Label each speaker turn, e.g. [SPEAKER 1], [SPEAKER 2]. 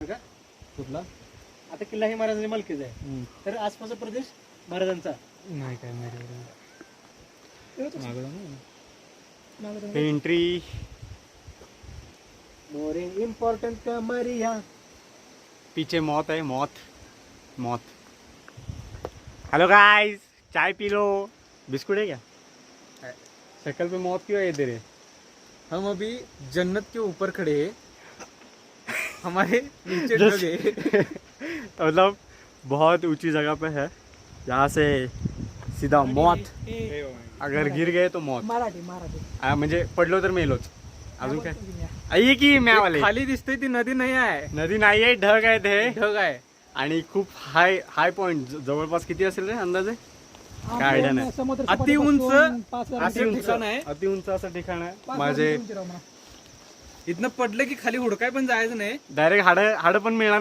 [SPEAKER 1] का
[SPEAKER 2] कुठला
[SPEAKER 1] आता किल्ला हे महाराजांनी मालकीचा आहे, तर आसपासचा प्रदेश महाराजांचा.
[SPEAKER 2] नाही काय माहिती
[SPEAKER 3] एंट्री
[SPEAKER 1] मोरे इम्पॉर्टंट का मरिया.
[SPEAKER 3] पीछे मौत है, मौत मौत. हेलो गाइस, चाय पी लो. बिस्कुट है क्या? शक्ल पे मौत क्यों है तेरे?
[SPEAKER 2] हम अभी जन्नत के ऊपर खड़े हैं, हमारे नीचे डग है.
[SPEAKER 3] मतलब बहुत ऊंची जगह पे है, जहाँ से सीधा मौत. अगर गिर गए तो मौत.
[SPEAKER 1] मराठी मराठी
[SPEAKER 3] म्हणजे पडलो तर मेलोच. अजून काय आहे की म्यावाले.
[SPEAKER 2] खाली दिसते ती नदी नाही आहे,
[SPEAKER 3] नदी नाही आहे, ढग आहे ते.
[SPEAKER 2] ढग आहे.
[SPEAKER 3] आणि खूप हाय हाय पॉइंट जवळपास किती असेल रे अंदाजे? काय आयडिया नाही.
[SPEAKER 2] अति उंच
[SPEAKER 3] अति उंच
[SPEAKER 2] ठिकाण आहे.
[SPEAKER 3] अति उंच असं ठिकाण आहे. माझे
[SPEAKER 2] इथनं पडलं की खाली हुडकाय पण जायचं नाही.
[SPEAKER 3] डायरेक्ट हाड पण मिळणार नाही.